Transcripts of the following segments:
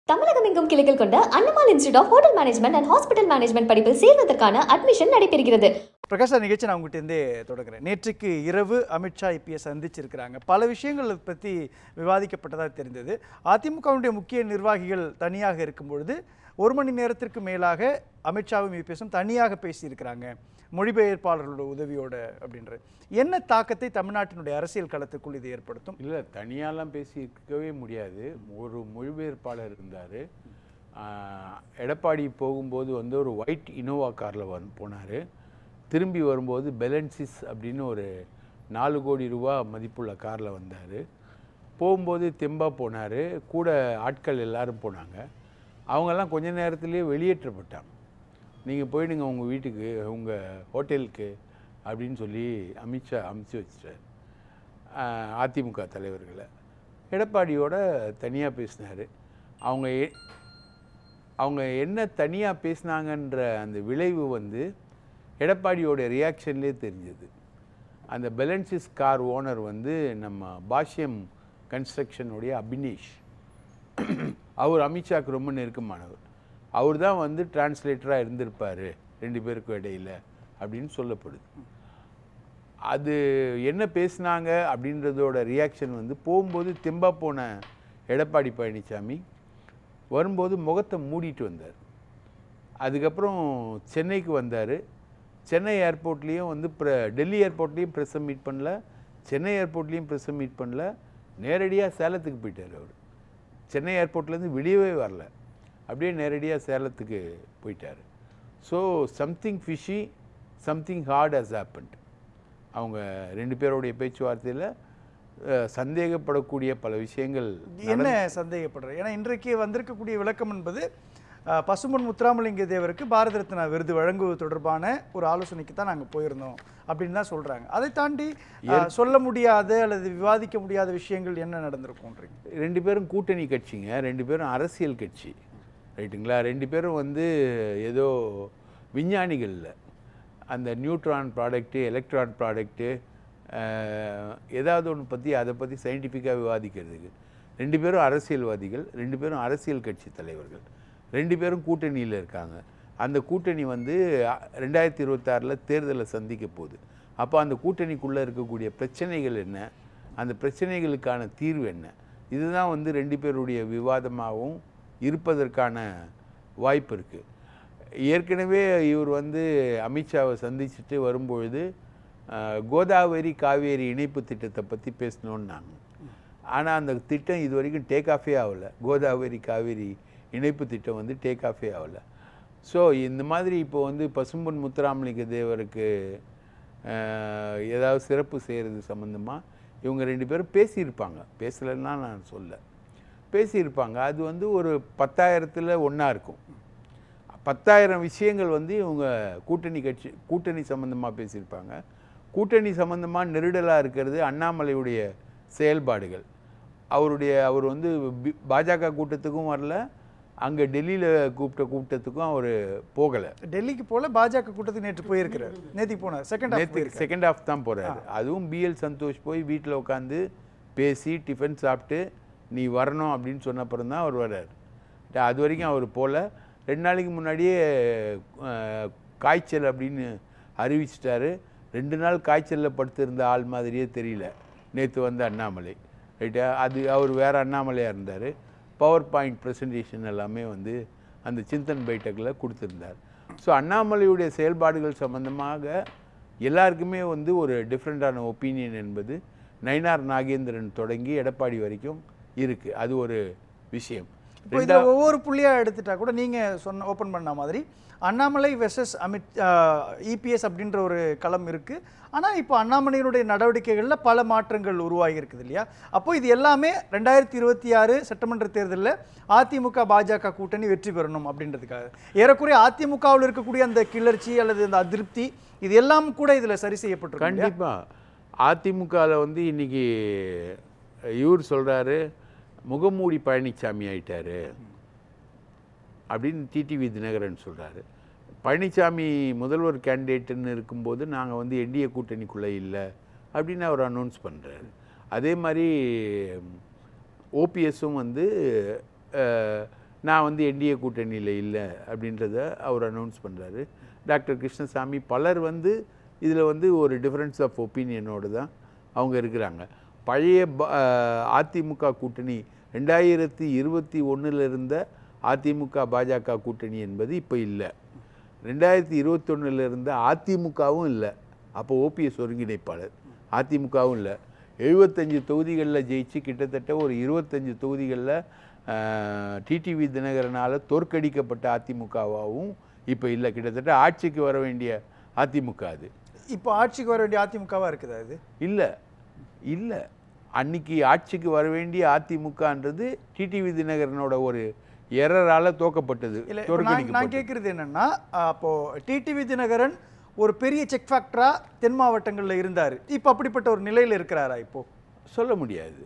தமிழகம் எங்கும் கிளைகள் கொண்ட Annamal institute of hotel management and hospital management படிப்பில் சேர்வதற்கான அட்மிஷன் நடைபெறுகிறது. பிரகாஷ் நிகழ்ச்சி நான் உங்கள்கிட்டருந்தே தொடங்குறேன். நேற்றுக்கு இரவு அமித்ஷா ஐபிஎஸ் சந்திச்சிருக்கிறாங்க. பல விஷயங்கள் பற்றி விவாதிக்கப்பட்டதாக தெரிந்தது. அதிமுகவுடைய முக்கிய நிர்வாகிகள் தனியாக இருக்கும் பொழுது 1 மணி நேரத்திற்கு மேலாக அமித்ஷாவும் ஐபிஎஸும் தனியாக பேசியிருக்கிறாங்க, மொழிபெயர்ப்பாளர்களோட உதவியோட அப்படின்றது. என்ன தாக்கத்தை தமிழ்நாட்டினுடைய அரசியல் களத்துக்குள் இது ஏற்படுத்தும்? இல்லை, தனியாலாம் பேசியிருக்கவே முடியாது. ஒரு மொழிபெயர்ப்பாளர் இருந்தார். எடப்பாடி போகும்போது வந்து ஒரு ஒயிட் இனோவா காரில் போனார். திரும்பி வரும்போது பெலன்சிஸ் அப்படின்னு ஒரு 4 கோடி ரூபா மதிப்புள்ள காரில் வந்தார். போகும்போது தெம்பா போனார். கூட ஆட்கள் எல்லோரும் போனாங்க. அவங்கெல்லாம் கொஞ்ச நேரத்துலேயே வெளியேற்றப்பட்டாங்க. நீங்கள் போயிடுங்க உங்கள் வீட்டுக்கு, உங்கள் ஹோட்டலுக்கு அப்படின்னு சொல்லி அமித்ஷா அமுச்சு வச்சிட்டார் அதிமுக தலைவர்களை. எடப்பாடியோட தனியாக பேசினார். அவங்க என்ன தனியாக பேசினாங்கன்ற அந்த விளைவு வந்து எடப்பாடியோட ரியாக்ஷன்லேயே தெரிஞ்சது. அந்த பெலன்சிஸ் கார் ஓனர் வந்து நம்ம பாஷ்யம் கன்ஸ்ட்ரக்ஷனுடைய அபினேஷ். அவர் அமித்ஷாவுக்கு ரொம்ப நெருக்கமானவர். அவர் தான் வந்து டிரான்ஸ்லேட்டராக இருந்திருப்பார் 2 பேருக்கும் இடையில் அப்படின்னு சொல்லப்படுது. அது என்ன பேசினாங்க அப்படின்றதோட ரியாக்ஷன் வந்து போகும்போது தெம்பா போன எடப்பாடி பழனிசாமி வரும்போது முகத்தை மூடிட்டு வந்தார். அதுக்கப்புறம் சென்னைக்கு வந்தார். சென்னை ஏர்போர்ட்லேயும் வந்து டெல்லி ஏர்போர்ட்லேயும் ப்ரெஸ்ஸை மீட் பண்ணல, சென்னை ஏர்போர்ட்லேயும் ப்ரெஸ்ஸை மீட் பண்ணல. நேரடியாக சேலத்துக்கு போயிட்டார். அவர் சென்னை ஏர்போர்ட்லேருந்து வெளியவே வரல, அப்படியே நேரடியாக சேலத்துக்கு போயிட்டார். So something fishy, something hard has happened. அவங்க 2 பேருடைய பேச்சுவார்த்தையில் சந்தேகப்படக்கூடிய பல விஷயங்கள். என்ன சந்தேகப்படுற? ஏன்னா இன்றைக்கு வந்திருக்கக்கூடிய விளக்கம் என்பது பசும்பொன் முத்துராமலிங்க தேவருக்கு பாரத ரத்னா விருது வழங்குவது தொடர்பான ஒரு ஆலோசனைக்கு தான் நாங்கள் போயிருந்தோம் அப்படின்னு தான் சொல்கிறாங்க. அதை தாண்டி சொல்ல முடியாத அல்லது விவாதிக்க முடியாத விஷயங்கள் என்ன நடந்திருக்கும்ன்றீங்க? 2 பேரும் கூட்டணி கட்சிங்க, 2 பேரும் அரசியல் கட்சி, ரைட்டுங்களா? 2 பேரும் வந்து ஏதோ விஞ்ஞானிகள் இல்லை. அந்த நியூட்ரான் ப்ராடக்ட்டு, எலக்ட்ரான் ப்ராடக்ட்டு, ஏதாவது ஒன்று பற்றி அதை பற்றி சயின்டிஃபிக்காக விவாதிக்கிறதுக்கு 2 பேரும் அரசியல்வாதிகள், 2 பேரும் அரசியல் கட்சி தலைவர்கள், 2 பேரும் கூட்டணியில் இருக்காங்க. அந்த கூட்டணி வந்து 2026 தேர்தலை சந்திக்க போகுது. அப்போ அந்த கூட்டணிக்குள்ளே இருக்கக்கூடிய பிரச்சனைகள் என்ன, அந்த பிரச்சனைகளுக்கான தீர்வு என்ன, இதுதான் வந்து 2 பேருடைய விவாதமாகவும் இருப்பதற்கான வாய்ப்பு இருக்குது. ஏற்கனவே இவர் வந்து அமித்ஷாவை சந்திச்சுட்டு வரும்பொழுது கோதாவரி காவேரி இணைப்பு திட்டத்தை பற்றி பேசணுன்னாங்க. ஆனால் அந்த திட்டம் இது வரைக்கும் டேக் ஆஃபே ஆகலை. கோதாவரி காவேரி இணைப்பு திட்டம் வந்து டேக் ஆஃபே ஆகலை. ஸோ இந்த மாதிரி இப்போ வந்து பசும்பொன் முத்துராமலிங்க தேவருக்கு ஏதாவது சிறப்பு செய்கிறது சம்மந்தமாக இவங்க 2 பேரும் பேசியிருப்பாங்க. பேசலைன்னா நான் சொல்ல, பேசியிருப்பாங்க. அது வந்து ஒரு 10,000ல் ஒன்றா இருக்கும். 10,000 விஷயங்கள் வந்து இவங்க கூட்டணி சம்மந்தமாக பேசியிருப்பாங்க. கூட்டணி சம்மந்தமாக நெருடலாக இருக்கிறது அண்ணாமலையுடைய செயல்பாடுகள். அவர் வந்து பாஜக கூட்டத்துக்கும் வரல, அங்கே டெல்லியில் கூட்டத்துக்கும் அவர் போகலை. டெல்லிக்கு போல பாஜக கூட்டத்துக்கு நேற்று போயிருக்கிறார். நேற்றுக்கு போனார், செகண்ட் ஹாஃப் தான் போகிறாரு. அதுவும் பிஎல் சந்தோஷ் போய் வீட்டில் உட்காந்து பேசி டிஃபன் சாப்பிட்டு நீ வரணும் அப்படின்னு சொன்னப்புறம் தான் அவர் வர்றார். அது வரைக்கும் அவர் போகல. 2 நாளைக்கு முன்னாடியே காய்ச்சல் அப்படின்னு அறிவிச்சிட்டாரு. 2 நாள் காய்ச்சலில் படுத்திருந்த ஆள் மாதிரியே தெரியல நேற்று வந்து அண்ணாமலை, ரைட்டா? அது அவர் வேறு அண்ணாமலையாக இருந்தார். பவர் பாயிண்ட் ப்ரெசன்டேஷன் எல்லாமே வந்து அந்த சிந்தன் பைட்டக்கில் கொடுத்துருந்தார். ஸோ அண்ணாமலையுடைய செயல்பாடுகள் சம்மந்தமாக எல்லாருக்குமே வந்து ஒரு டிஃப்ரெண்ட்டான ஒப்பீனியன் என்பது நயினார் நாகேந்திரன் தொடங்கி எடப்பாடி வரைக்கும் இருக்குது. அது ஒரு விஷயம். இப்போ இதில் ஒவ்வொரு புள்ளியாக எடுத்துட்டா கூட நீங்கள் ஓப்பன் பண்ண மாதிரி அண்ணாமலை வெர்சஸ் இபிஎஸ் அப்படின்ற ஒரு களம் இருக்குது. ஆனால் இப்போ அண்ணாமலையினுடைய நடவடிக்கைகளில் பல மாற்றங்கள் உருவாகி இருக்குது இல்லையா? அப்போ இது எல்லாமே 2026 சட்டமன்ற தேர்தலில் அதிமுக பாஜக கூட்டணி வெற்றி பெறணும் அப்படின்றதுக்காக ஏறக்குறைய அதிமுகவில் இருக்கக்கூடிய அந்த கிளர்ச்சி அல்லது அந்த அதிருப்தி இது எல்லாம் கூட இதில் சரி செய்யப்பட்டிருக்கு. கண்டிப்பாக அதிமுகவில் வந்து இன்னைக்கு இவர் சொல்கிறாரு முகமூடி பழனிசாமி ஆயிட்டாரு அப்படின்னு டிடிவி தினகரன் சொல்கிறாரு. பழனிசாமி முதல்வர் கேண்டிடேட்டுன்னு இருக்கும்போது நாங்கள் வந்து என்டிஏ கூட்டணிக்குள்ளே இல்லை அப்படின்னு அவர் அனௌன்ஸ் பண்ணுறாரு. அதே மாதிரி ஓபிஎஸும் வந்து நான் வந்து என்டிஏ கூட்டணியில் இல்லை அப்படின்றத அவர் அனௌன்ஸ் பண்ணுறாரு. டாக்டர் கிருஷ்ணசாமி பலர் வந்து இதில் வந்து ஒரு டிஃப்ரென்ஸ் ஆஃப் ஒப்பீனியனோடு தான் அவங்க இருக்கிறாங்க. பழைய அதிமுக கூட்டணி 2021 இருந்த அதிமுக பாஜக கூட்டணி என்பது இப்போ இல்லை. 2021 இருந்த அதிமுகவும் இல்லை. அப்போ ஓபிஎஸ் ஒருங்கிணைப்பாளர், அதிமுகவும் இல்லை. 75 தொகுதிகளில் ஜெயிச்சு கிட்டத்தட்ட ஒரு 25 தொகுதிகளில் டிடிவி தினகரனால் தோற்கடிக்கப்பட்ட அதிமுகவாகவும் இப்போ இல்லை. கிட்டத்தட்ட ஆட்சிக்கு வர வேண்டிய அதிமுக அது. இப்போ ஆட்சிக்கு வர வேண்டிய அதிமுகவாக இருக்குதா இது? இல்லை இல்லை, அன்னைக்கு ஆட்சிக்கு வர வேண்டிய அதிமுகன்றது டிடிவி தினகரனோட ஒரு எரரால் தோக்கப்பட்டது. நான் கேட்குறது என்னன்னா, அப்போது டிடிவி தினகரன் ஒரு பெரிய செக் ஃபேக்டரா தென் மாவட்டங்களில் இருந்தார். இப்போ அப்படிப்பட்ட ஒரு நிலையில் இருக்கிறாரா? இப்போ சொல்ல முடியாது.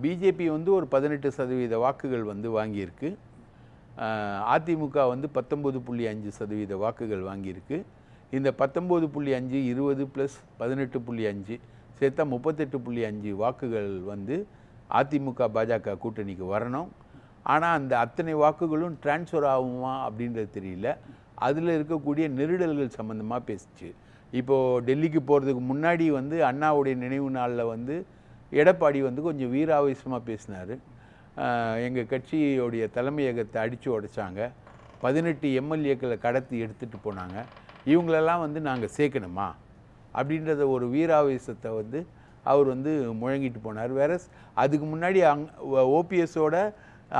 பிஜேபி வந்து ஒரு 18% வாக்குகள் வந்து வாங்கியிருக்கு. அதிமுக வந்து 19.5% வாக்குகள் வாங்கியிருக்கு. இந்த 19.5 20 + 18.5 சேர்த்தா 38.5 வாக்குகள் வந்து அதிமுக பாஜக கூட்டணிக்கு வரணும். ஆனால் அந்த அத்தனை வாக்குகளும் டிரான்ஸ்ஃபர் ஆகுமா அப்படின்றது தெரியல. அதில் இருக்கக்கூடிய நெருடல்கள் சம்மந்தமாக பேசிச்சு. இப்போது டெல்லிக்கு போகிறதுக்கு முன்னாடி வந்து அண்ணாவுடைய நினைவு நாளில் வந்து எடப்பாடி வந்து கொஞ்சம் வீராவேசமாக பேசினார். எங்கள் கட்சியோடைய தலைமையகத்தை அடித்து உடைச்சாங்க, 18 எம்எல்ஏக்களை கடத்தி எடுத்துகிட்டு போனாங்க, இவங்களெல்லாம் வந்து நாங்கள் சேர்க்கணுமா அப்படின்றத ஒரு வீராவேசத்தை வந்து அவர் வந்து முழங்கிட்டு போனார். வேற அதுக்கு முன்னாடி ஓபிஎஸோட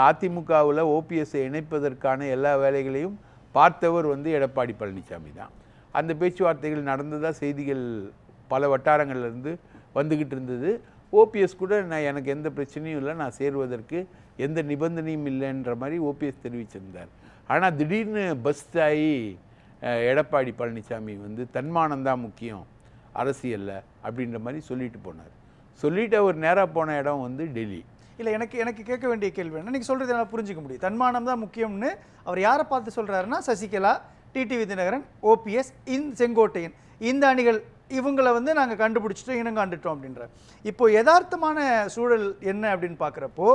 அதிமுகவில் ஓபிஎஸ்ஸை இணைப்பதற்கான எல்லா வேலைகளையும் பார்த்தவர் வந்து எடப்பாடி பழனிசாமி தான். அந்த பேச்சுவார்த்தைகள் நடந்ததாக செய்திகள் பல வட்டாரங்கள்லேருந்து வந்துக்கிட்டு இருந்தது. ஓபிஎஸ் கூட எனக்கு எந்த பிரச்சனையும் இல்லை, நான் சேருவதற்கு எந்த நிபந்தனையும் இல்லைன்ற மாதிரி ஓபிஎஸ் தெரிவிச்சிருந்தார். ஆனால் திடீர்னு பஸ்ட் ஆகி எடப்பாடி பழனிசாமி வந்து தன்மானம்தான் முக்கியம் அரசியலில் அப்படின்ற மாதிரி சொல்லிட்டு போனார். சொல்லிட்டு அவர் நேராக போன இடம் வந்து டெல்லி. இல்லை, எனக்கு கேட்க வேண்டிய கேள்வி என்ன, நீங்கள் சொல்கிறது என்னால் புரிஞ்சிக்க முடியும். தன்மானம் தான் முக்கியம்னு அவர் யாரை பார்த்து சொல்கிறாருன்னா, சசிகலா, டிடிவி தினகரன், ஓபிஎஸ், செங்கோட்டையன், இந்த அணிகள், இவங்களை வந்து நாங்கள் கண்டுபிடிச்சிட்டோம், இனங்காண்டுட்டோம் அப்படின்ற. இப்போ யதார்த்தமான சூழல் என்ன அப்படின்னு பார்க்குறப்போ,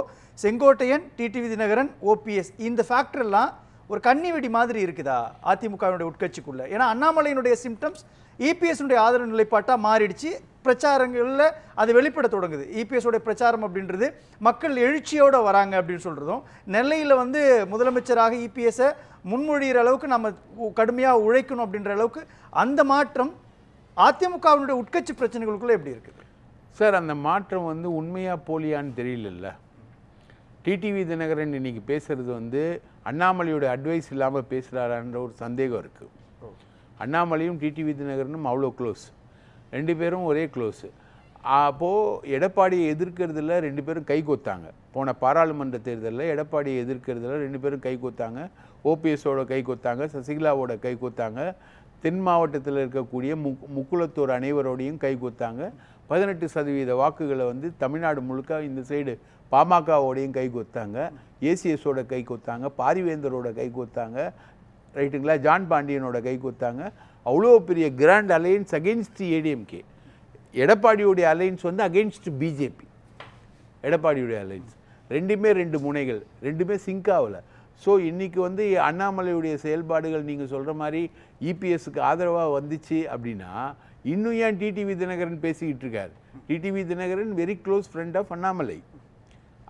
செங்கோட்டையன், டிடிவி தினகரன், ஓபிஎஸ், இந்த ஃபேக்டர்லாம் ஒரு கன்னி வெடி மாதிரி இருக்குதா அதிமுகவினுடைய உட்கட்சிக்குள்ள? ஏன்னா அண்ணாமலையினுடைய சிம்டம்ஸ் இபிஎஸ்னுடைய ஆதரவு நிலைப்பாட்டாக மாறிடுச்சு. பிரச்சாரங்களில் அது வெளிப்பட தொடங்குது. இபிஎஸோடைய பிரச்சாரம் அப்படின்றது மக்கள் எழுச்சியோடு வராங்க அப்படின்னு சொல்கிறதும், நெல்லையில் வந்து முதலமைச்சராக இபிஎஸை முன்மொழிகிற அளவுக்கு நம்ம கடுமையாக உழைக்கணும் அப்படின்ற அளவுக்கு அந்த மாற்றம் அதிமுகவினுடைய உட்கட்சி பிரச்சனைகளுக்குள்ளே எப்படி இருக்குது சார்? அந்த மாற்றம் வந்து உண்மையாக போலியான்னு தெரியல. டிடிவி தினகரன் இன்னைக்கு பேசுகிறது வந்து அண்ணாமலையோட அட்வைஸ் இல்லாமல் பேசுகிறாரான்ற ஒரு சந்தேகம் இருக்குது. அண்ணாமலையும் டிடிவி தினகரனும் அவ்வளோ க்ளோஸ், 2 பேரும் ஒரே க்ளோஸு. அப்போது எடப்பாடியை எதிர்க்கிறதுல 2 பேரும் கை கோத்தாங்க. போன பாராளுமன்ற தேர்தலில் எடப்பாடியை எதிர்க்கிறதுல 2 பேரும் கை கோத்தாங்க. ஓபிஎஸோட கை கோத்தாங்க, சசிகலாவோட கை கோத்தாங்க, தென் மாவட்டத்தில் இருக்கக்கூடிய முக்குளத்தோர் அனைவரோடையும் கை கோத்தாங்க. 18% வாக்குகளை வந்து தமிழ்நாடு முழுக்க இந்த சைடு பாமகவோடையும் கை கோத்தாங்க, ஏசிஎஸோட கை கோத்தாங்க, பாரிவேந்தரோட கை கோத்தாங்க, ரைட்டுங்களா, ஜான் பாண்டியனோட கை கோத்தாங்க. அவ்வளோ பெரிய கிராண்ட் அலையன்ஸ் அகெயின்ஸ்ட் ஏடிஎம்கே. எடப்பாடியுடைய அலையன்ஸ் வந்து அகெயின்ஸ்ட் பிஜேபி. எடப்பாடியுடைய அலையன்ஸ் 2மே 2 முனைகள், 2மே சிங்க் ஆகலை. ஸோ இன்றைக்கி வந்து அண்ணாமலையுடைய செயல்பாடுகள் நீங்கள் சொல்கிற மாதிரி இபிஎஸ்க்கு ஆதரவாக வந்துச்சு அப்படின்னா இன்னும் ஏன் டிடிவி தினகரன் பேசிக்கிட்டு இருக்கார்? TTV Dhinakaran very close friend of Annamalai,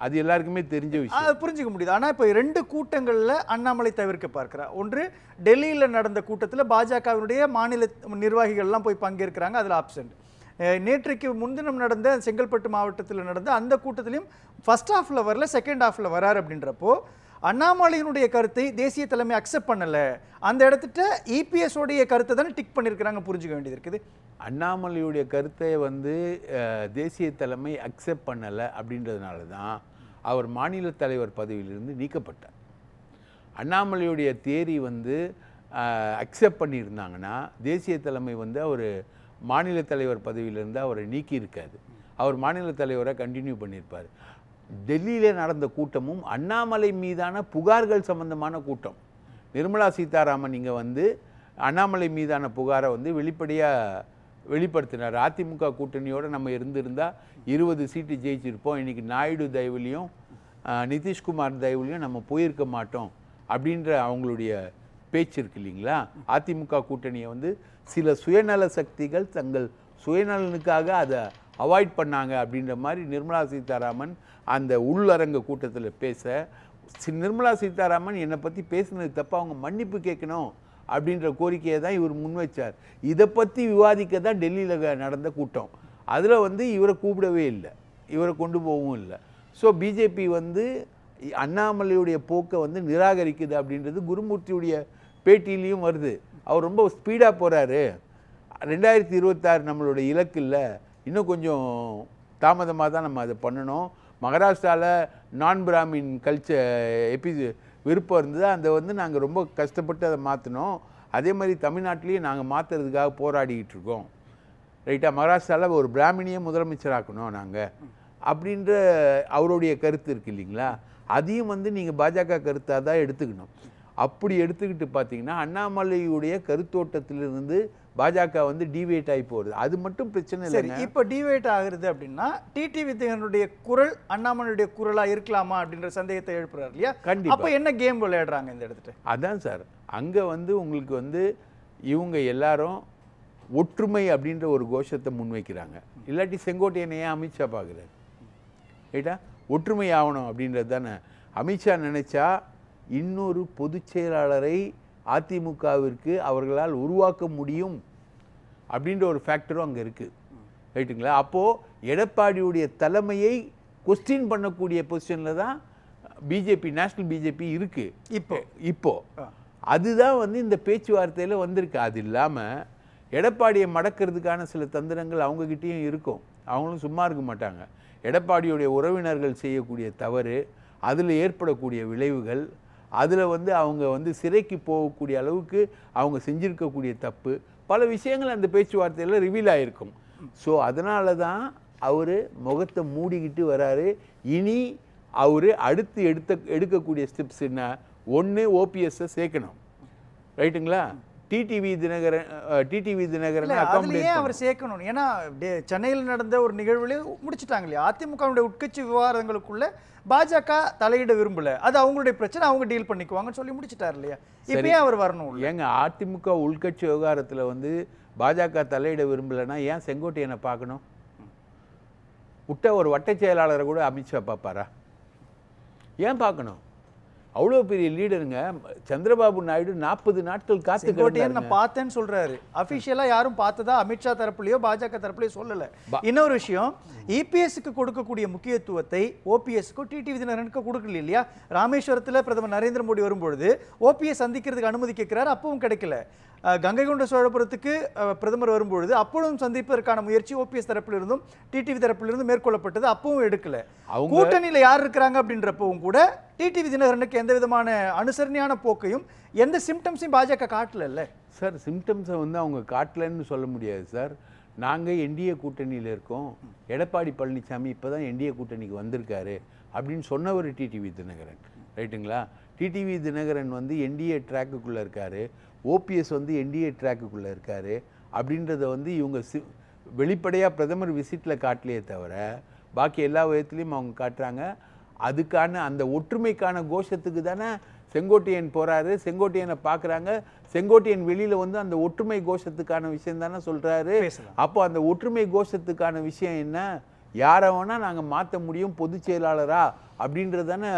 அது எல்லாருக்குமே தெரிஞ்ச விஷயம். அது புரிஞ்சிக்க முடியுது. ஆனால் இப்போ 2 கூட்டங்களில் அண்ணாமலை தவிர்க்க பார்க்கிறார். ஒன்று, டெல்லியில் நடந்த கூட்டத்தில் பாஜகவினுடைய மாநில நிர்வாகிகள்லாம் போய் பங்கேற்கிறாங்க, அதில் ஆப்சென்ட். நேற்றைக்கு முன்தினம் நடந்த செங்கல்பட்டு மாவட்டத்தில் நடந்த அந்த கூட்டத்திலையும் ஃபர்ஸ்ட் ஹாஃபில் வரல, செகண்ட் ஹாஃபில் வரார். அப்படின்றப்போ அண்ணாமலையினுடைய கருத்தை தேசிய தலைமை அக்செப்ட் பண்ணலை, அந்த இடத்துட்ட இபிஎஸோடைய கருத்தை தானே டிக் பண்ணியிருக்கிறாங்க, புரிஞ்சுக்க வேண்டியது இருக்குது. அண்ணாமலையுடைய கருத்தை வந்து தேசிய தலைமை அக்செப்ட் பண்ணலை அப்படின்றதுனால தான் அவர் மாநில தலைவர் பதவியிலிருந்து நீக்கப்பட்டார். அண்ணாமலையுடைய தேரி வந்து அக்செப்ட் பண்ணியிருந்தாங்கன்னா தேசிய தலைமை வந்து அவர் மாநில தலைவர் பதவியிலிருந்து அவரை நீக்கியிருக்காது, அவர் மாநில தலைவரை கண்டினியூ பண்ணியிருப்பார். டெல்லியில் நடந்த கூட்டமும் அண்ணாமலை மீதான புகார்கள் சம்பந்தமான கூட்டம். நிர்மலா சீதாராமன் இங்கே வந்து அண்ணாமலை மீதான புகாரை வந்து வெளிப்படுத்தினார். அதிமுக கூட்டணியோடு நம்ம இருந்திருந்தால் 20 சீட்டு ஜெயிச்சிருப்போம், இன்றைக்கி நாயுடு தயவுலையும் நிதிஷ்குமார் தயவுலையும் நம்ம போயிருக்க மாட்டோம் அப்படின்ற அவங்களுடைய பேச்சு இருக்கு இல்லைங்களா. அதிமுக கூட்டணியை வந்து சில சுயநல சக்திகள் தங்கள் சுயநலனுக்காக அதை அவாய்ட் பண்ணாங்க அப்படின்ற மாதிரி நிர்மலா சீதாராமன் அந்த உள்ளரங்க கூட்டத்தில் பேச, நிர்மலா சீதாராமன் என்னை பற்றி பேசுனது தப்ப அவங்க மன்னிப்பு கேட்கணும் அப்படின்ற கோரிக்கையை தான் இவர் முன்வைச்சார். இதை பற்றி விவாதிக்க தான் டெல்லியில் நடந்த கூட்டம். அதில் வந்து இவரை கூப்பிடவே இல்லை, இவரை கொண்டு போகவும் இல்லை. ஸோ பிஜேபி வந்து அண்ணாமலையுடைய போக்கை வந்து நிராகரிக்குது அப்படின்றது குருமூர்த்தியுடைய பேட்டியிலையும் வருது. அவர் ரொம்ப ஸ்பீடாக போகிறாரு, 2026 நம்மளோட இலக்கு இல்லை, இன்னும் கொஞ்சம் தாமதமாக தான் நம்ம அதை பண்ணணும். மகாராஷ்டிராவில் நான் பிராமின் கல்ச்சர் விருப்பம் இருந்தது, அதை வந்து நாங்கள் ரொம்ப கஷ்டப்பட்டு அதை மாற்றினோம். அதே மாதிரி தமிழ்நாட்டிலையும் நாங்கள் மாற்றுறதுக்காக போராடிக்கிட்டு இருக்கோம். ரைட்டாக மகாராஷ்டிராவில் ஒரு பிராமணியை முதலமைச்சராக்கணும் நாங்கள் அப்படின்ற அவருடைய கருத்து இருக்குது இல்லைங்களா. அதையும் வந்து நீங்கள் பாஜக கருத்தாக தான் எடுத்துக்கணும். அப்படி எடுத்துக்கிட்டு பார்த்தீங்கன்னா அண்ணாமலையுடைய கருத்தோட்டத்திலிருந்து பாஜக வந்து டிவேட் ஆகி போகிறது, அது மட்டும் பிரச்சனை இல்லை. இப்போ டிவேட் ஆகுறது அப்படின்னா டிடிவி தினகரனுடைய குரல் அண்ணாமலையுடைய குரலாக இருக்கலாமா அப்படின்ற சந்தேகத்தை எழுப்புறாரு இல்லையா. கண்டிப்பாக. அப்போ என்ன கேம் விளையாடுறாங்க இந்த இடத்துல? அதான் சார், அங்கே வந்து உங்களுக்கு வந்து இவங்க எல்லாரும் ஒற்றுமை அப்படின்ற ஒரு கோஷத்தை முன்வைக்கிறாங்க. இல்லாட்டி செங்கோட்டையனையே அமித்ஷா பார்க்குறாரு. ரைட்டா, ஒற்றுமை ஆகணும் அப்படின்றது தானே. அமித்ஷா நினச்சா இன்னொரு பொதுச் செயலாளரை அதிமுகவிற்கு அவர்களால் உருவாக்க முடியும் அப்படின்ற ஒரு ஃபேக்டரும் அங்கே இருக்குது. ரைட்டுங்களா. அப்போது எடப்பாடியுடைய தலைமையை கொஸ்டின் பண்ணக்கூடிய பொசிஷனில் தான் பிஜேபி, நேஷ்னல் பிஜேபி இருக்குது இப்போ அதுதான் வந்து இந்த பேச்சுவார்த்தையில் வந்திருக்கு. அது இல்லாமல் எடப்பாடியை மடக்கிறதுக்கான சில தந்திரங்கள் அவங்கக்கிட்டேயும் இருக்கும், அவங்களும் சும்மா இருக்க மாட்டாங்க. எடப்பாடியுடைய உறவினர்கள் செய்யக்கூடிய தவறு, அதில் ஏற்படக்கூடிய விளைவுகள், அதில் வந்து அவங்க வந்து சிறைக்கு போகக்கூடிய அளவுக்கு அவங்க செஞ்சுருக்கக்கூடிய தப்பு, பல விஷயங்கள் அந்த பேச்சுவார்த்தையில் ரிவீல் ஆகிருக்கும். ஸோ அதனால தான் அவர் முகத்தை மூடிக்கிட்டு வராரு. இனி அவர் அடுத்து எடுக்கக்கூடிய ஸ்டெப்ஸ் என்ன? ஒன்று, ஓபிஎஸ்ஸை சேர்க்கணும். ரைட்டுங்களா. டிடிவி தினகரன் அவர் சேர்க்கணும். ஏன்னா சென்னையில் நடந்த ஒரு நிகழ்வுல முடிச்சுட்டாங்க இல்லையா, அதிமுகவுடைய உட்கட்சி விவகாரங்களுக்குள்ள பாஜக தலையிட விரும்பல, அது அவங்களுடைய பிரச்சனை, அவங்க டீல் பண்ணிக்குவாங்கன்னு சொல்லி முடிச்சிட்டாரு இல்லையா. இப்பயே அவர் வரணும். ஏங்க அதிமுக உள்கட்சி விவகாரத்தில் வந்து பாஜக தலையிட விரும்பலைன்னா ஏன் செங்கோட்டையனை பார்க்கணும்? விட்ட ஒரு வட்ட செயலாளரை கூட அமித்ஷா பார்ப்பாரா? ஏன் பார்க்கணும்? அவ்வளோ பெரிய லீடருங்க சந்திரபாபு நாயுடு 40 நாட்கள் காத்துக்கிட்டு நான் பார்த்தேன்னு சொல்றாரு. அபிஷியலா யாரும் பார்த்ததா அமித்ஷா தரப்புலையோ பாஜக தரப்புலையோ சொல்லல. இன்னொரு விஷயம், இபிஎஸ்க்கு கொடுக்கக்கூடிய முக்கியத்துவத்தை ஓபிஎஸ்க்கு டிடிவி தினகரனுக்கு கொடுக்கல இல்லையா. ராமேஸ்வரத்தில் பிரதமர் நரேந்திர மோடி வரும்பொழுது ஓபிஎஸ் சந்திக்கிறதுக்கு அனுமதி கேட்கிறார், அப்பவும் கிடைக்கல. கங்கை கொண்ட சோழபுரத்துக்கு பிரதமர் வரும்பொழுது அப்பொழுதும் சந்திப்பதற்கான முயற்சி ஓபிஎஸ் தரப்பிலிருந்தும் டிடிவி தரப்பிலிருந்தும் மேற்கொள்ளப்பட்டது, அப்பவும் எடுக்கல. கூட்டணியில் யார் இருக்கிறாங்க அப்படின்றப்பவும் கூட டிடிவி தினகரனுக்கு எந்த விதமான அனுசரணையான போக்கையும் எந்த சிம்டம்ஸையும் பாஜக காட்டல சார். சிம்டம்ஸை வந்து அவங்க காட்டலன்னு சொல்ல முடியாது சார். நாங்கள் என்டிஏ கூட்டணியில் இருக்கோம், எடப்பாடி பழனிசாமி இப்போ தான் என்டிஏ கூட்டணிக்கு வந்திருக்காரு அப்படின்னு சொன்னவர் டிடிவி தினகரன். ரைட்டுங்களா. டிடிவி தினகரன் வந்து என்டிஏ ட்ராக்குக்குள்ளே இருக்கார், ஓபிஎஸ் வந்து என்டிஏ ட்ராக்குக்குள்ளே இருக்கார் அப்படின்றத வந்து இவங்க வெளிப்படையாக பிரதமர் விசிட்டில் காட்டலையே தவிர பாக்கி எல்லா விதத்துலேயும் அவங்க காட்டுறாங்க. அதுக்கான அந்த ஒற்றுமைக்கான கோஷத்துக்கு தானே செங்கோட்டையன் போகிறாரு, செங்கோட்டையனை பார்க்குறாங்க. செங்கோட்டையன் வெளியில் வந்து அந்த ஒற்றுமை கோஷத்துக்கான விஷயம் தானே சொல்கிறாரு. அப்போ அந்த ஒற்றுமை கோஷத்துக்கான விஷயம் என்ன? யாரை வேணால் நாங்கள் மாற்ற முடியும் பொதுச் செயலாளரா அப்படின்றதானே